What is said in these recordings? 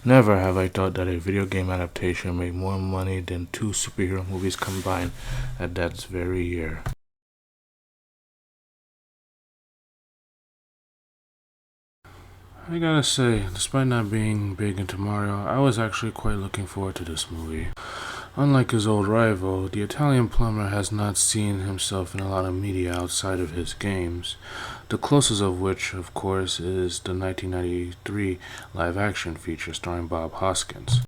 Never have I thought that a video game adaptation made more money than two superhero movies combined at that very year. I gotta say, despite not being big into Mario, I was actually quite looking forward to this movie. Unlike his old rival, the Italian plumber has not seen himself in a lot of media outside of his games, the closest of which, of course, is the 1993 live-action feature starring Bob Hoskins.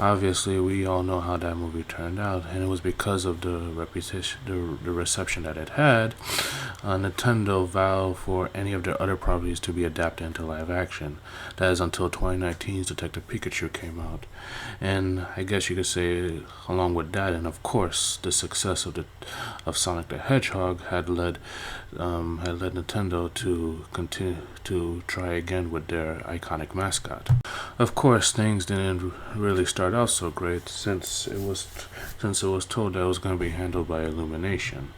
Obviously, we all know how that movie turned out, and it was because of the reputation, the reception that it had. Nintendo vowed for any of their other properties to be adapted into live action. That is until 2019's Detective Pikachu came out, and I guess you could say, along with that, and of course, the success of Sonic the Hedgehog had led Nintendo to continue to try again with their iconic mascot. Of course, things didn't really start out so great since it was told that it was going to be handled by Illumination.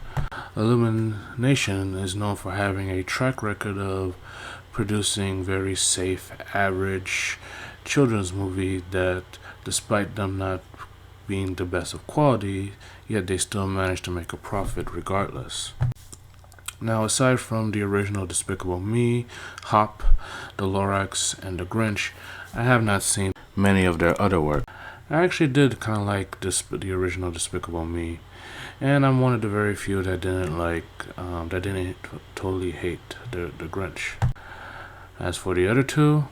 Illumination is known for having a track record of producing very safe, average children's movies that, despite them not being the best of quality, yet they still manage to make a profit regardless. Now, aside from the original Despicable Me, Hop, The Lorax, and The Grinch, I have not seen many of their other work. I actually did kind of like the original Despicable Me, and I'm one of the very few that didn't totally hate the Grinch. As for the other two,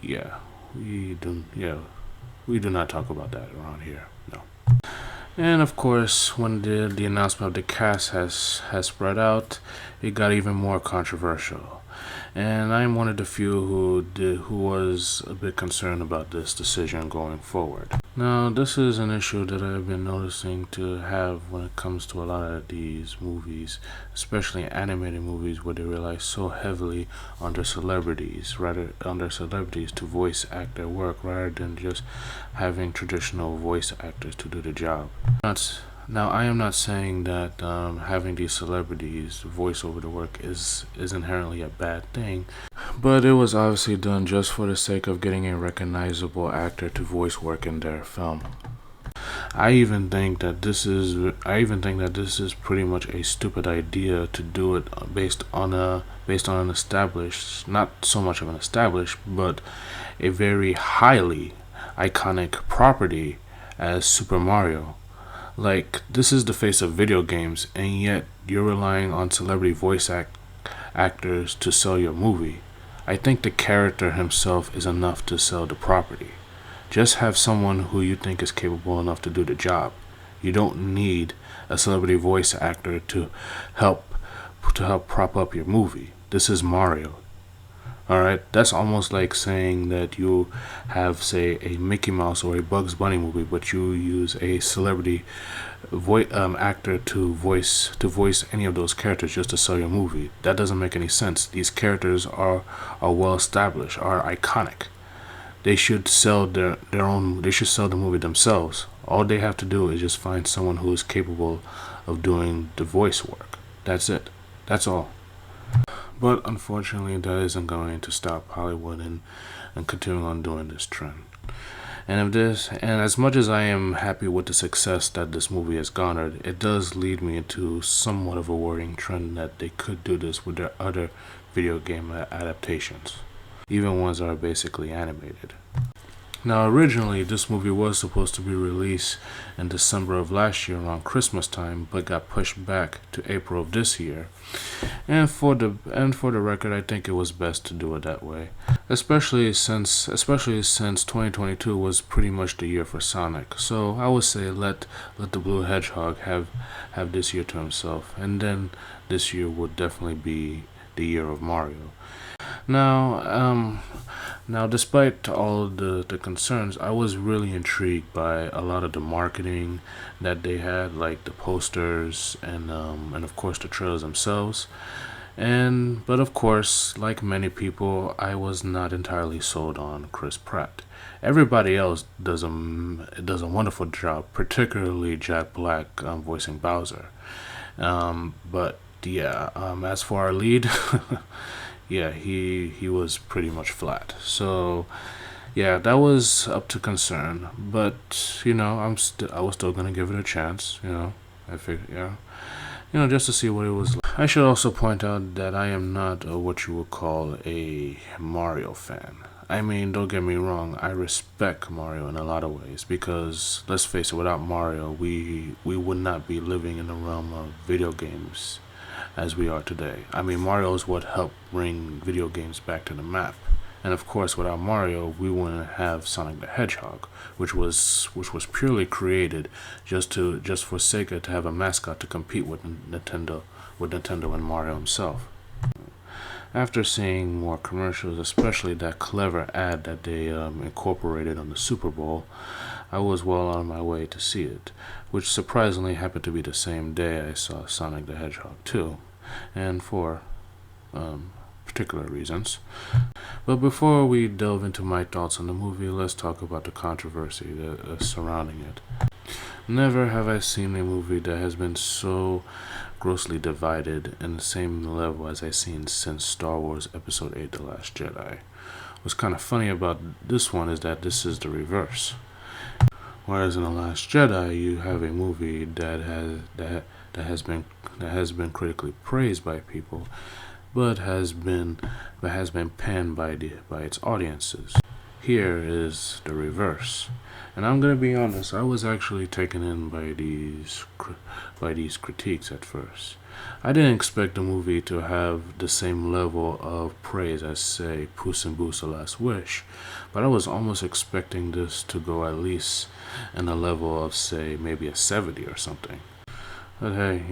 we do not talk about that around here. No. And of course, when the announcement of the cast has spread out, it got even more controversial. And I'm one of the few who was a bit concerned about this decision going forward. Now, this is an issue that I've been noticing to have when it comes to a lot of these movies, especially animated movies, where they rely so heavily on their celebrities, to voice act their work, rather than just having traditional voice actors to do the job. Now, I am not saying that having these celebrities voice over the work is inherently a bad thing, but it was obviously done just for the sake of getting a recognizable actor to voice work in their film. I even think that this is pretty much a stupid idea to do it based on an established, not so much of an established, but a very highly iconic property as Super Mario. Like, this is the face of video games, and yet you're relying on celebrity voice actors to sell your movie. I think the character himself is enough to sell the property. Just have someone who you think is capable enough to do the job. You don't need a celebrity voice actor to help prop up your movie. This is Mario. Alright, that's almost like saying that you have, say, a Mickey Mouse or a Bugs Bunny movie, but you use a celebrity actor to voice any of those characters just to sell your movie. That doesn't make any sense. These characters are well established, are iconic. They should sell their own. They should sell the movie themselves. All they have to do is just find someone who is capable of doing the voice work. That's it. That's all. But unfortunately, that isn't going to stop Hollywood and continuing on doing this trend. And as much as I am happy with the success that this movie has garnered, it does lead me into somewhat of a worrying trend that they could do this with their other video game adaptations, even ones that are basically animated. Now, originally, this movie was supposed to be released in December of last year around Christmas time, but got pushed back to April of this year. And for the record, I think it was best to do it that way, especially since 2022 was pretty much the year for Sonic. So I would say let the Blue Hedgehog have this year to himself, and then this year would definitely be the year of Mario. Now, despite all the concerns, I was really intrigued by a lot of the marketing that they had, like the posters and of course the trailers themselves. But of course, like many people, I was not entirely sold on Chris Pratt. Everybody else does a wonderful job, particularly Jack Black voicing Bowser. As for our lead, yeah, he was pretty much flat. So Yeah, that was up to concern, but I was still gonna give it a chance. I figured, just to see what it was like. I should also point out that I am not what you would call a Mario fan. I mean, don't get me wrong, I respect Mario in a lot of ways because, let's face it, without Mario, we would not be living in the realm of video games as we are today. I mean, Mario is what helped bring video games back to the map. And of course, without Mario, we wouldn't have Sonic the Hedgehog, which was purely created just for Sega to have a mascot to compete with Nintendo and Mario himself. After seeing more commercials, especially that clever ad that they incorporated on the Super Bowl, I was well on my way to see it, which surprisingly happened to be the same day I saw Sonic the Hedgehog 2, and for particular reasons. But before we delve into my thoughts on the movie, let's talk about the controversy surrounding it. Never have I seen a movie that has been so grossly divided in the same level as I've seen since Star Wars Episode 8 The Last Jedi. What's kind of funny about this one is that this is the reverse. Whereas in The Last Jedi, you have a movie that has been critically praised by people, but has been panned by its audiences. Here is the reverse, and I'm gonna be honest. I was actually taken in by these critiques at first. I didn't expect the movie to have the same level of praise as, say, Puss in Boots: The Last Wish, but I was almost expecting this to go at least in a level of, say, maybe a 70 or something. But hey,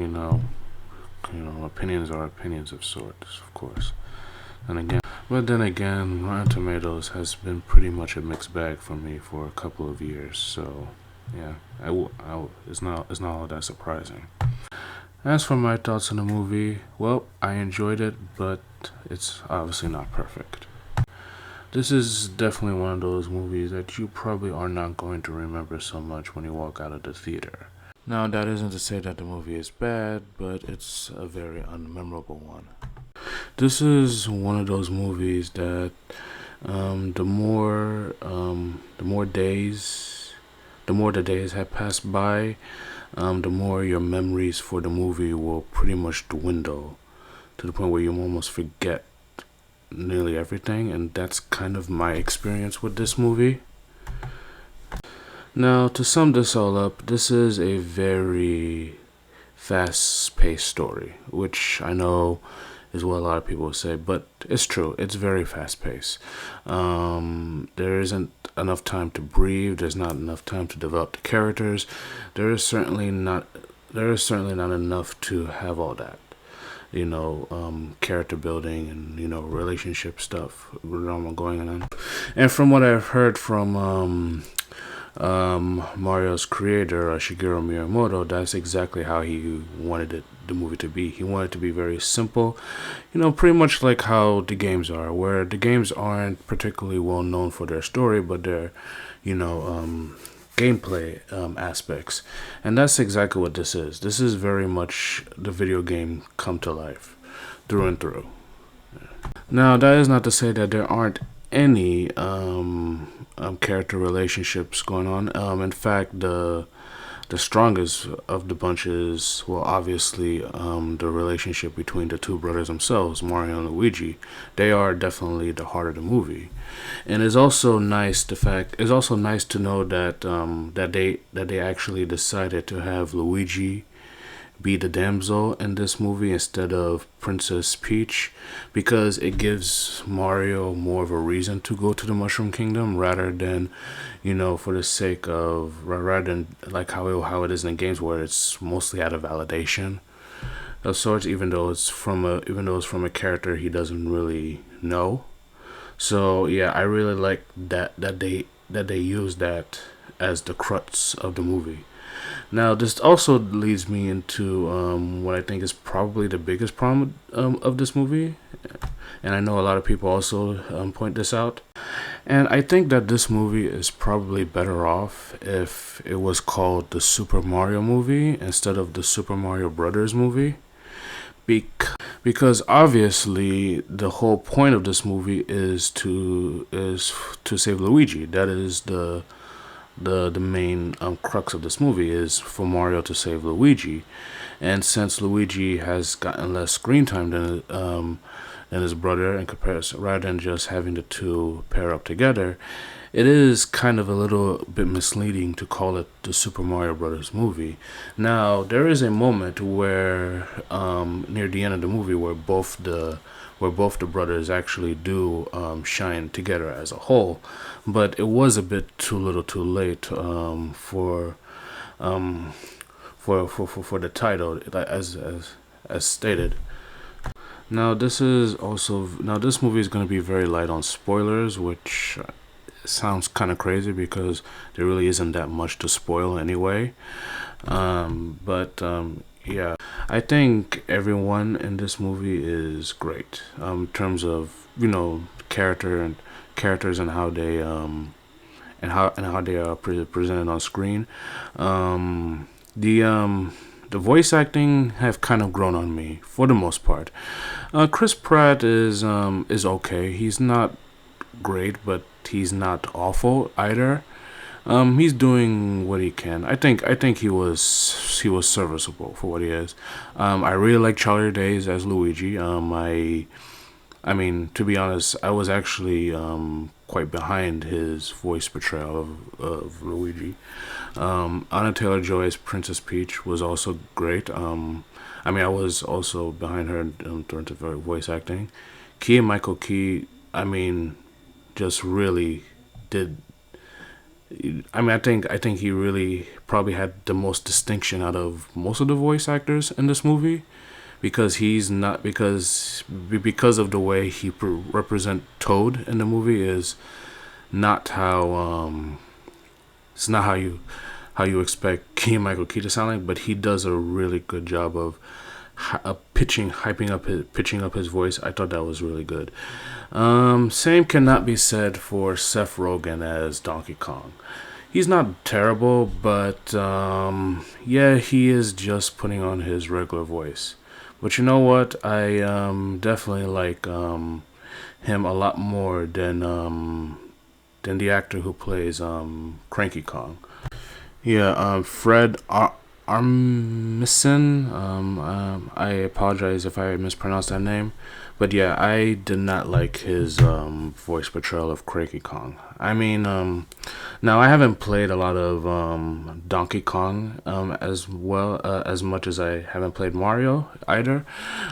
opinions are opinions of sorts, of course. But then again, Rotten Tomatoes has been pretty much a mixed bag for me for a couple of years, so yeah, it's not all that surprising. As for my thoughts on the movie, well, I enjoyed it, but it's obviously not perfect. This is definitely one of those movies that you probably are not going to remember so much when you walk out of the theater. Now, that isn't to say that the movie is bad, but it's a very unmemorable one. This is one of those movies that the more the days have passed by, the more your memories for the movie will pretty much dwindle to the point where you almost forget nearly everything, and that's kind of my experience with this movie. Now, to sum this all up, this is a very fast-paced story, which I know is what a lot of people say, but it's true. It's very fast-paced. There isn't enough time to breathe. There's not enough time to develop the characters. There is certainly not enough to have all that. Character building and relationship stuff going on. And from what I've heard from Mario's creator, Shigeru Miyamoto, that's exactly how he wanted the movie to be. He wanted it to be very simple, pretty much like how the games are, where the games aren't particularly well known for their story, but their, gameplay aspects. And that's exactly what this is. This is very much the video game come to life, through and through. Now, that is not to say that there aren't any character relationships going on. In fact, the strongest of the bunch is, well, obviously, the relationship between the two brothers themselves, Mario and Luigi. They are definitely the heart of the movie, and it's also nice to know that that they actually decided to have Luigi be the damsel in this movie instead of Princess Peach, because it gives Mario more of a reason to go to the Mushroom Kingdom rather than, for the sake of, rather than like how it is in games where it's mostly out of validation of sorts, even though it's from a character he doesn't really know. So yeah, I really like that they use that as the crux of the movie. Now, this also leads me into what I think is probably the biggest problem of this movie, and I know a lot of people also point this out. And I think that this movie is probably better off if it was called the Super Mario movie instead of the Super Mario Brothers movie, because obviously the whole point of this movie is to save Luigi. That is the main crux of this movie, is for Mario to save Luigi. And since Luigi has gotten less screen time than his brother in comparison, rather than just having the two pair up together, it is kind of a little bit misleading to call it the Super Mario Brothers movie. Now, there is a moment where, near the end of the movie, where both the brothers actually do shine together as a whole, but it was a bit too little, too late um, for the title, as stated. Now this movie is going to be very light on spoilers, which sounds kind of crazy because there really isn't that much to spoil anyway. But yeah, I think everyone in this movie is great, in terms of characters and how they and how they are presented on screen. Um, the voice acting have kind of grown on me for the most part. Chris Pratt is okay. He's not great, but he's not awful either. He's doing what he can. I think he was serviceable for what he is. I really like Charlie Days as Luigi. I mean, to be honest, I was actually quite behind his voice portrayal of Luigi. Anna Taylor-Joy as Princess Peach was also great. I mean, I was also behind her in terms of her voice acting. Keegan Michael Key, I mean, just really did. I mean, I think he really probably had the most distinction out of most of the voice actors in this movie, because he's not because of the way he represent Toad in the movie is not how it's not how you expect Keegan Michael Key to sound like, but he does a really good job of pitching up his voice. I thought that was really good. Same cannot be said for Seth Rogen as Donkey Kong. He's not terrible, but yeah, he is just putting on his regular voice. But you know what? I definitely like him a lot more than the actor who plays Cranky Kong. Yeah, Fred Armisen. I apologize if I mispronounced that name, but yeah, I did not like his voice portrayal of Cranky Kong. I mean, now I haven't played a lot of Donkey Kong as well as much as I haven't played Mario either,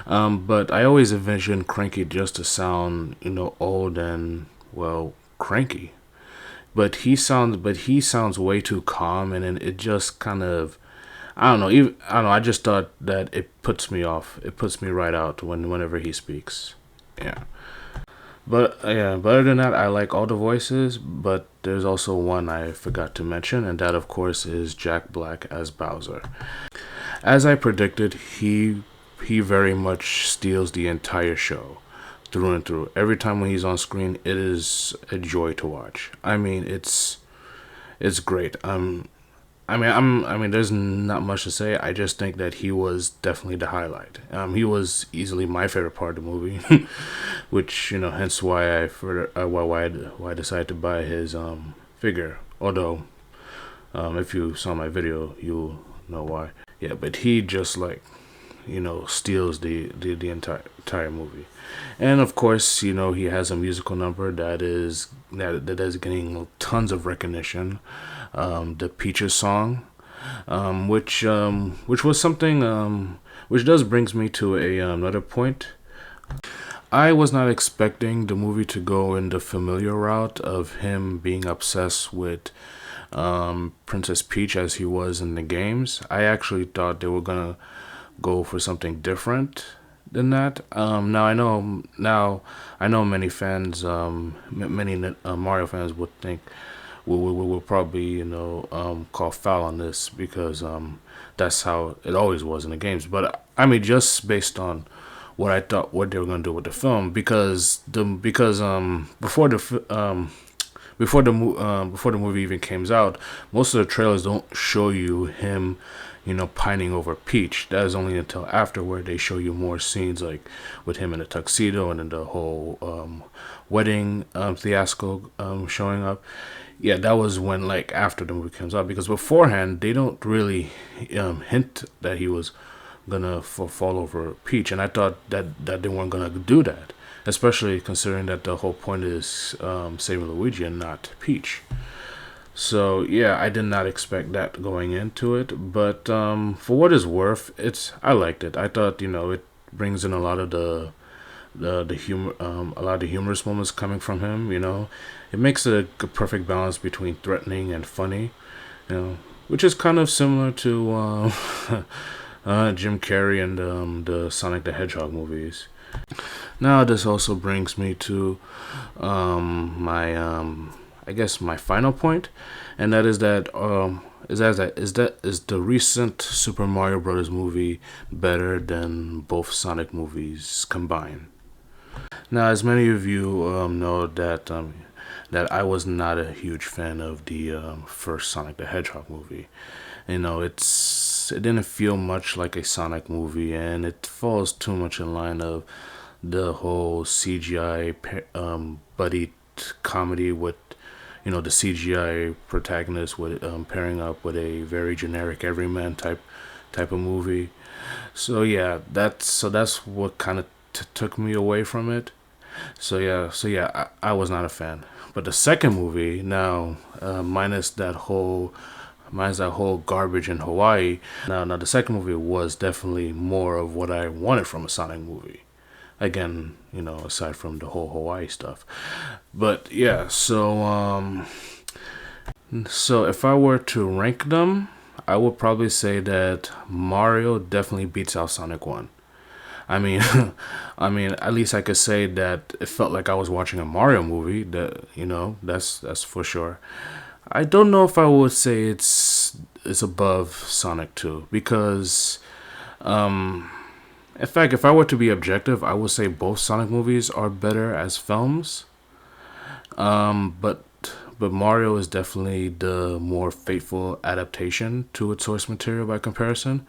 but I always envisioned Cranky just to sound old and well cranky. But he sounds way too calm, and then it just kind of, I don't know. I don't know. I just thought that it puts me off. It puts me right out whenever he speaks. Yeah. But yeah. But other than that, I like all the voices. But there's also one I forgot to mention, and that of course is Jack Black as Bowser. As I predicted, he very much steals the entire show through and through. Every time when he's on screen, it is a joy to watch. I mean, it's great. I mean, there's not much to say. I just think that he was definitely the highlight. He was easily my favorite part of the movie, which hence why I decided to buy his figure. Although, if you saw my video, you'll know why. Yeah, but he just steals the entire movie. And of course, he has a musical number that is getting tons of recognition. The Peaches song, which was something, which does brings me to another point. I was not expecting the movie to go in the familiar route of him being obsessed with Princess Peach as he was in the games. I actually thought they were gonna go for something different than that. Now I know many fans, many Mario fans would think will probably call foul on this because that's how it always was in the games. But I mean, just based on what I thought what they were gonna do with the film, because before the movie even comes out, most of the trailers don't show you him, pining over Peach. That is only until afterward they show you more scenes like with him in a tuxedo and then the whole wedding fiasco showing up. Yeah, that was when, like, after the movie comes out, because beforehand they don't really hint that he was gonna fall over Peach, and I thought that they weren't gonna do that, especially considering that the whole point is saving Luigi and not Peach. So yeah, I did not expect that going into it, but for what it's worth, I liked it. I thought it brings in a lot of the humor, a lot of the humorous moments coming from him. It makes a perfect balance between threatening and funny. Which is kind of similar to Jim Carrey and the Sonic the Hedgehog movies. Now this also brings me to my I guess my final point, and that is that is the recent Super Mario Brothers movie better than both Sonic movies combined? Now, as many of you know that I was not a huge fan of the first Sonic the Hedgehog movie. It didn't feel much like a Sonic movie, and it falls too much in line of the whole CGI buddy comedy with the CGI protagonist with pairing up with a very generic everyman type of movie. So yeah, that's what kind of took me away from it. So yeah, I was not a fan. But the second movie, now minus that whole garbage in Hawaii. Now the second movie was definitely more of what I wanted from a Sonic movie. Again, aside from the whole Hawaii stuff. But yeah, so if I were to rank them, I would probably say that Mario definitely beats out Sonic 1. I mean, at least I could say that it felt like I was watching a Mario movie. That's for sure. I don't know if I would say it's above Sonic 2 because, in fact, if I were to be objective, I would say both Sonic movies are better as films. But Mario is definitely the more faithful adaptation to its source material by comparison.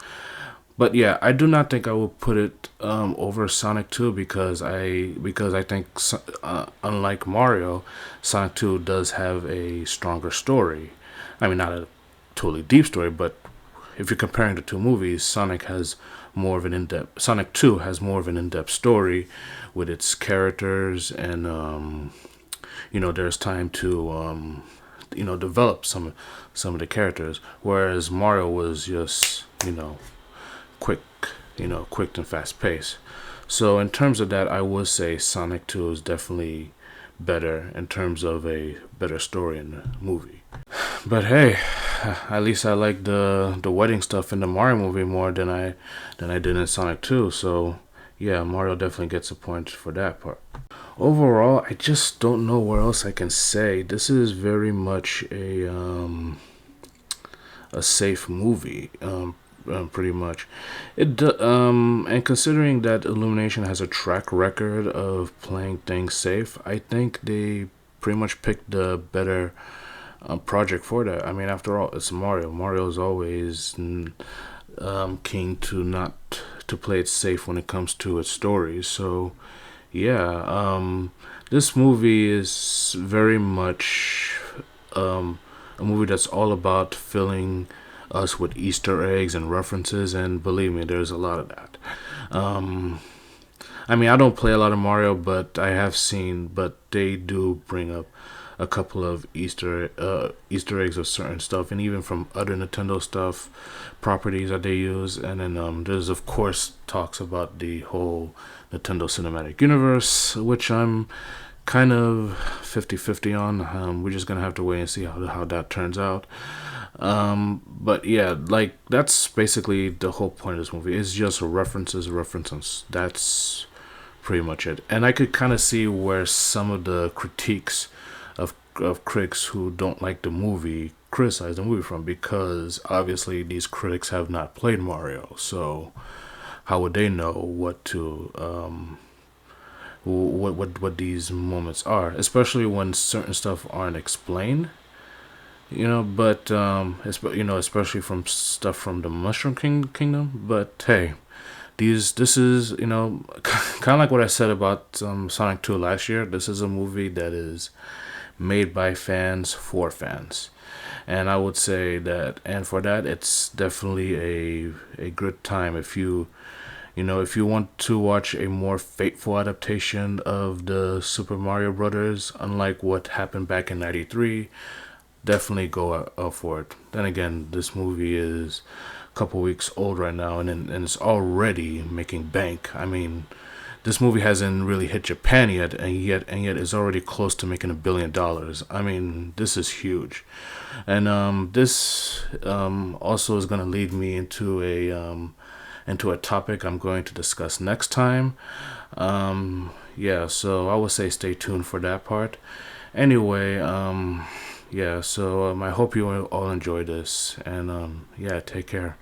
But yeah, I do not think I would put it over Sonic 2 because I think unlike Mario, Sonic 2 does have a stronger story. I mean, not a totally deep story, but if you're comparing the two movies, Sonic 2 has more of an in-depth story with its characters, and there's time to develop some of the characters, whereas Mario was just quick and fast paced. So in terms of that, I would say Sonic 2 is definitely better in terms of a better story in the movie. But hey, at least I like the wedding stuff in the Mario movie more than I did in Sonic 2. So yeah, Mario definitely gets a point for that part. Overall, I just don't know what else I can say. This is very much a safe movie. Pretty much, and considering that Illumination has a track record of playing things safe, I think they pretty much picked the better project for that. I mean, after all, it's Mario. Mario's always keen to play it safe when it comes to its stories. So yeah, this movie is very much a movie that's all about filling us with Easter eggs and references, and believe me, there's a lot of that. I mean, I don't play a lot of Mario, but I have seen, but they do bring up a couple of Easter eggs of certain stuff, and even from other Nintendo stuff, properties that they use. And then there's of course talks about the whole Nintendo Cinematic Universe, which I'm kind of 50-50 on. We're just gonna have to wait and see how that turns out. But yeah, like that's basically the whole point of this movie. It's just references. That's pretty much it. And I could kind of see where some of the critiques of critics who don't like the movie criticize the movie from, because obviously these critics have not played Mario, so how would they know what to what these moments are, especially when certain stuff aren't explained. But especially from stuff from the Kingdom. But hey, this is kind of like what I said about Sonic 2 last year. This is a movie that is made by fans for fans, and I would say that, and for that, it's definitely a good time if you want to watch a more faithful adaptation of the Super Mario Brothers, unlike what happened back in '93. Definitely go out for it. Then again, this movie is a couple weeks old right now, and it's already making bank. I mean, this movie hasn't really hit Japan yet, and yet is already close to making $1 billion. I mean, this is huge, and this also is going to lead me into a topic I'm going to discuss next time. Yeah, so I would say stay tuned for that part. Anyway, yeah, so I hope you all enjoy this, and yeah, take care.